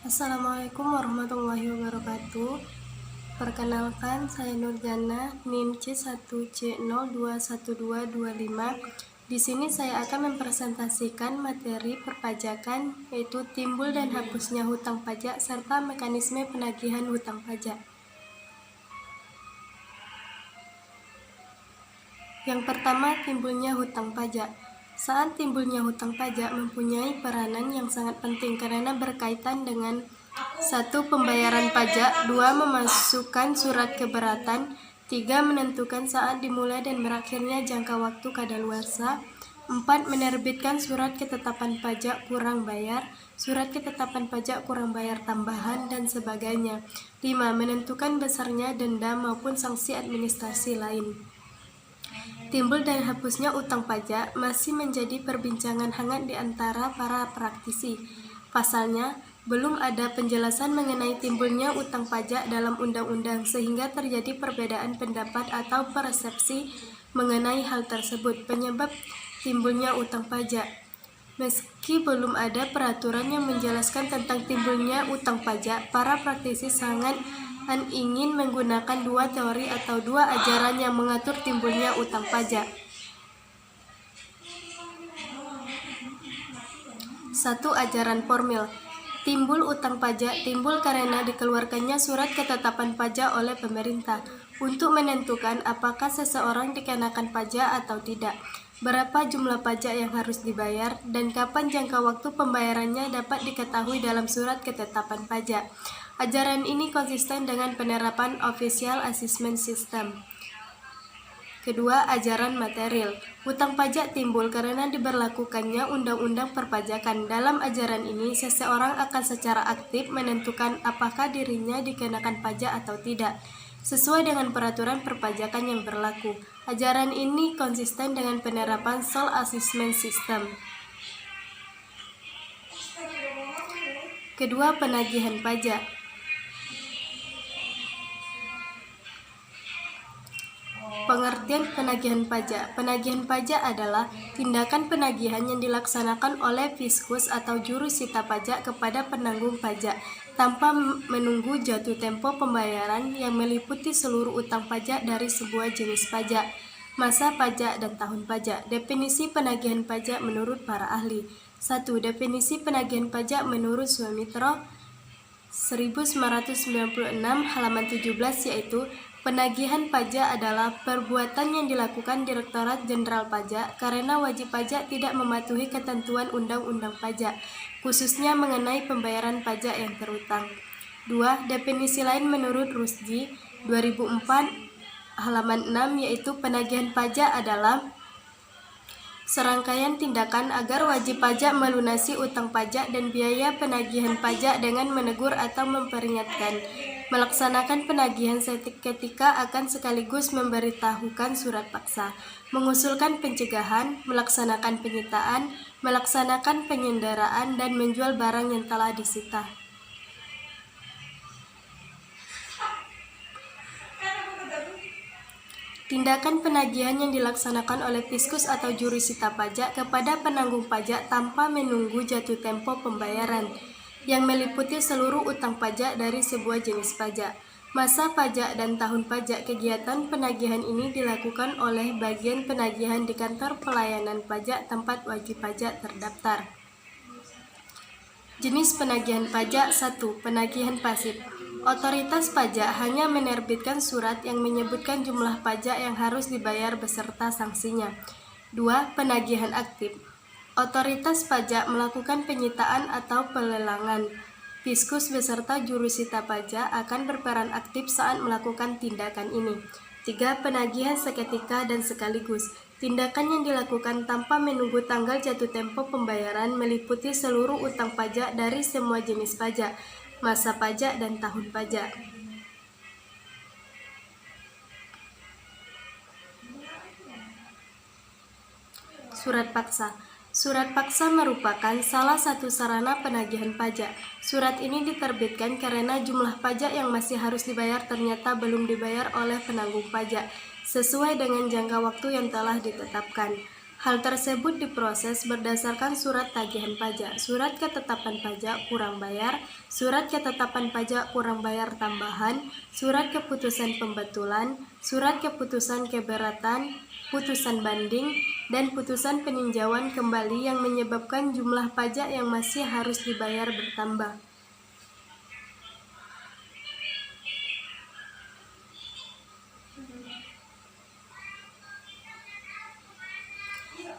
Assalamualaikum warahmatullahi wabarakatuh. Perkenalkan, saya Nurjana, NIM C1C021225. Di sini saya akan mempresentasikan materi perpajakan, yaitu timbul dan hapusnya hutang pajak serta mekanisme penagihan hutang pajak. Yang pertama, timbulnya hutang pajak. Saat timbulnya hutang pajak mempunyai peranan yang sangat penting karena berkaitan dengan 1. Pembayaran pajak, 2. Memasukkan surat keberatan, 3. Menentukan saat dimulai dan berakhirnya jangka waktu kadaluarsa, 4. Menerbitkan surat ketetapan pajak kurang bayar, surat ketetapan pajak kurang bayar tambahan, dan sebagainya. 5. Menentukan besarnya denda maupun sanksi administrasi lain. Timbul dan hapusnya utang pajak masih menjadi perbincangan hangat di antara para praktisi. Pasalnya, belum ada penjelasan mengenai timbulnya utang pajak dalam undang-undang sehingga terjadi perbedaan pendapat atau persepsi mengenai hal tersebut, penyebab timbulnya utang pajak. Meski belum ada peraturan yang menjelaskan tentang timbulnya utang pajak, para praktisi sangat ingin menggunakan dua teori atau dua ajaran yang mengatur timbulnya utang pajak. 1. Ajaran formil. Timbul utang pajak timbul karena dikeluarkannya surat ketetapan pajak oleh pemerintah untuk menentukan apakah seseorang dikenakan pajak atau tidak, berapa jumlah pajak yang harus dibayar, dan kapan jangka waktu pembayarannya dapat diketahui dalam surat ketetapan pajak. Ajaran ini konsisten dengan penerapan Official Assessment System. Kedua, ajaran material. Hutang pajak timbul karena diberlakukannya Undang-Undang Perpajakan. Dalam ajaran ini, seseorang akan secara aktif menentukan apakah dirinya dikenakan pajak atau tidak, sesuai dengan peraturan perpajakan yang berlaku. Ajaran ini konsisten dengan penerapan Self Assessment System. Kedua, penagihan pajak. Pengertian penagihan pajak. Penagihan pajak adalah tindakan penagihan yang dilaksanakan oleh fiskus atau juru sita pajak kepada penanggung pajak tanpa menunggu jatuh tempo pembayaran yang meliputi seluruh utang pajak dari sebuah jenis pajak, masa pajak, dan tahun pajak. Definisi penagihan pajak menurut para ahli. 1. Definisi penagihan pajak menurut Sumitro 1996 halaman 17, yaitu penagihan pajak adalah perbuatan yang dilakukan Direktorat Jenderal Pajak karena wajib pajak tidak mematuhi ketentuan Undang-Undang Pajak, khususnya mengenai pembayaran pajak yang terutang. 2. Definisi lain menurut Rusdi 2004 halaman 6, yaitu penagihan pajak adalah serangkaian tindakan agar wajib pajak melunasi utang pajak dan biaya penagihan pajak dengan menegur atau memperingatkan, melaksanakan penagihan seketika akan sekaligus memberitahukan surat paksa, mengusulkan pencegahan, melaksanakan penyitaan, melaksanakan penyanderaan, dan menjual barang yang telah disita. Tindakan penagihan yang dilaksanakan oleh fiskus atau juru sita pajak kepada penanggung pajak tanpa menunggu jatuh tempo pembayaran, yang meliputi seluruh utang pajak dari sebuah jenis pajak, masa pajak, dan tahun pajak. Kegiatan penagihan ini dilakukan oleh bagian penagihan di kantor pelayanan pajak tempat wajib pajak terdaftar. Jenis penagihan pajak. 1. Penagihan pasif. Otoritas pajak hanya menerbitkan surat yang menyebutkan jumlah pajak yang harus dibayar beserta sanksinya. 2. Penagihan aktif. Otoritas pajak melakukan penyitaan atau pelelangan. Fiskus beserta juru sita pajak akan berperan aktif saat melakukan tindakan ini. 3. Penagihan seketika dan sekaligus. Tindakan yang dilakukan tanpa menunggu tanggal jatuh tempo pembayaran meliputi seluruh utang pajak dari semua jenis pajak, masa pajak, dan tahun pajak. Surat paksa. Surat paksa merupakan salah satu sarana penagihan pajak. Surat ini diterbitkan karena jumlah pajak yang masih harus dibayar ternyata belum dibayar oleh penanggung pajak sesuai dengan jangka waktu yang telah ditetapkan. Hal tersebut diproses berdasarkan surat tagihan pajak, surat ketetapan pajak kurang bayar, surat ketetapan pajak kurang bayar tambahan, surat keputusan pembetulan, surat keputusan keberatan, putusan banding, dan putusan peninjauan kembali yang menyebabkan jumlah pajak yang masih harus dibayar bertambah.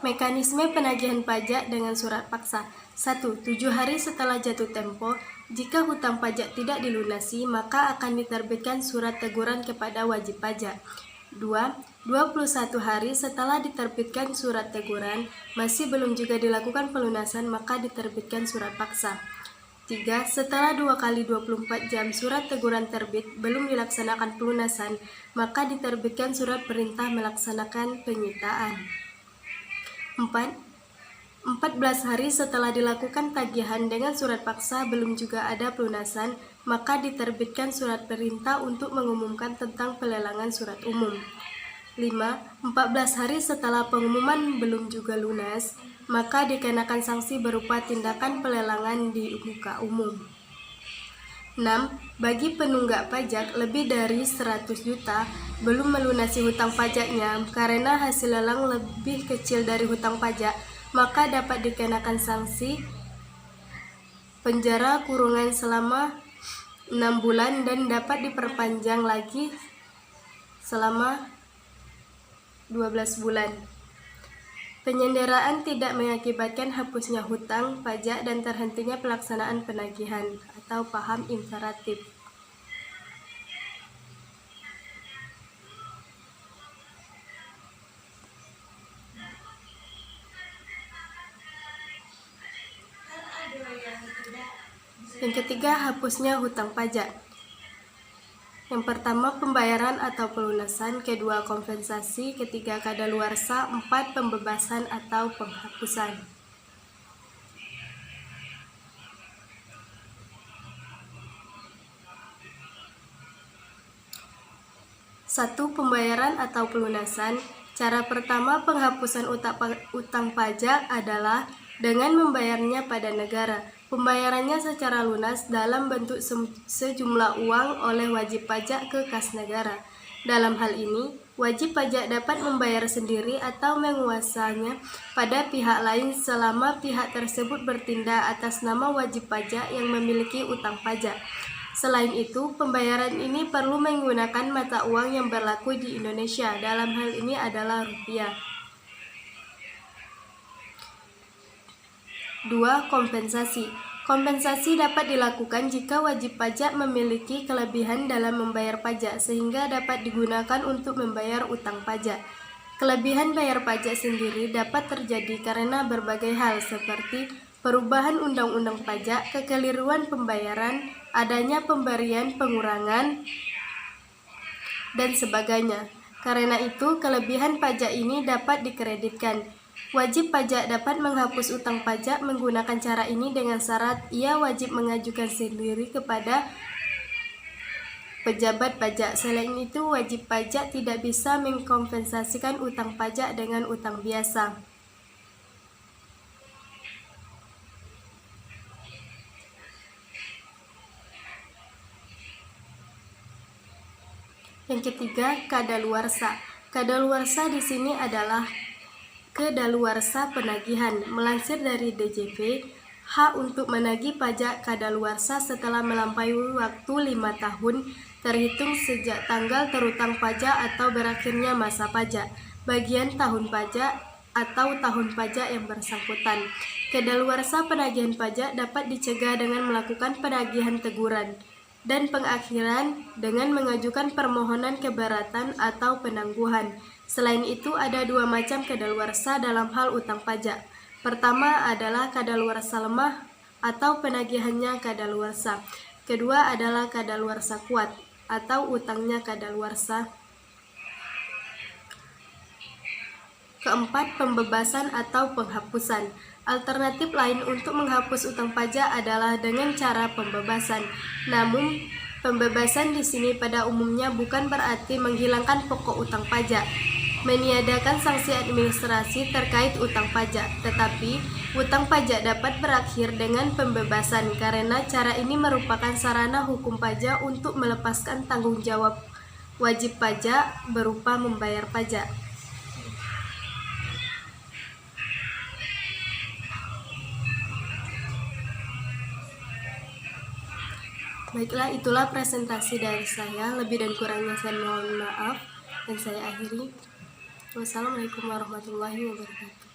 Mekanisme penagihan pajak dengan surat paksa. 1. 7 hari setelah jatuh tempo, jika hutang pajak tidak dilunasi, maka akan diterbitkan surat teguran kepada wajib pajak. 2. 21 hari setelah diterbitkan surat teguran, masih belum juga dilakukan pelunasan, maka diterbitkan surat paksa. 3. Setelah 2 kali 24 jam surat teguran terbit, belum dilaksanakan pelunasan, maka diterbitkan surat perintah melaksanakan penyitaan. 4. 14 hari setelah dilakukan tagihan dengan surat paksa belum juga ada pelunasan, maka diterbitkan surat perintah untuk mengumumkan tentang pelelangan surat umum. 5. 14 hari setelah pengumuman belum juga lunas, maka dikenakan sanksi berupa tindakan pelelangan di muka umum. 6. Bagi penunggak pajak lebih dari 100 juta belum melunasi hutang pajaknya karena hasil lelang lebih kecil dari hutang pajak, maka dapat dikenakan sanksi penjara kurungan selama 6 bulan dan dapat diperpanjang lagi selama 12 bulan. Penyanderaan tidak mengakibatkan hapusnya hutang pajak dan terhentinya pelaksanaan penagihan atau paham imperatif. Yang ketiga, hapusnya hutang pajak. Yang pertama, pembayaran atau pelunasan. Kedua, kompensasi. Ketiga, kadaluarsa. 4, pembebasan atau penghapusan. 1. Pembayaran atau pelunasan. Cara pertama penghapusan utang pajak adalah dengan membayarnya pada negara. Pembayarannya secara lunas dalam bentuk sejumlah uang oleh wajib pajak ke kas negara. Dalam hal ini, wajib pajak dapat membayar sendiri atau menguasanya pada pihak lain selama pihak tersebut bertindak atas nama wajib pajak yang memiliki utang pajak. Selain itu, pembayaran ini perlu menggunakan mata uang yang berlaku di Indonesia. Dalam hal ini adalah rupiah. 2. Kompensasi. Kompensasi dapat dilakukan jika wajib pajak memiliki kelebihan dalam membayar pajak sehingga dapat digunakan untuk membayar utang pajak. Kelebihan bayar pajak sendiri dapat terjadi karena berbagai hal seperti perubahan undang-undang pajak, kekeliruan pembayaran, adanya pemberian pengurangan, dan sebagainya. Karena itu, kelebihan pajak ini dapat dikreditkan. Wajib pajak dapat menghapus utang pajak menggunakan cara ini dengan syarat ia wajib mengajukan sendiri kepada pejabat pajak. Selain itu, wajib pajak tidak bisa mengkompensasikan utang pajak dengan utang biasa. Yang ketiga, kadaluarsa. Kadaluarsa di sini adalah kedaluarsa penagihan. Melansir dari DJP, hak untuk menagih pajak kadaluarsa setelah melampaui waktu 5 tahun terhitung sejak tanggal terutang pajak atau berakhirnya masa pajak, bagian tahun pajak atau tahun pajak yang bersangkutan. Kedaluarsa penagihan pajak dapat dicegah dengan melakukan penagihan teguran dan pengakhiran dengan mengajukan permohonan keberatan atau penangguhan. Selain itu, ada 2 macam kadaluarsa dalam hal utang pajak. Pertama adalah kadaluarsa lemah atau penagihannya kadaluarsa. Kedua adalah kadaluarsa kuat atau utangnya kadaluarsa. Keempat, pembebasan atau penghapusan. Alternatif lain untuk menghapus utang pajak adalah dengan cara pembebasan. Namun, pembebasan di sini pada umumnya bukan berarti menghilangkan pokok utang pajak. meniadakan sanksi administrasi terkait utang pajak, tetapi utang pajak dapat berakhir dengan pembebasan karena cara ini merupakan sarana hukum pajak untuk melepaskan tanggung jawab wajib pajak berupa membayar pajak. Baiklah, itulah presentasi dari saya. Lebih dan kurangnya saya mohon maaf dan saya akhiri. Wassalamualaikum warahmatullahi wabarakatuh.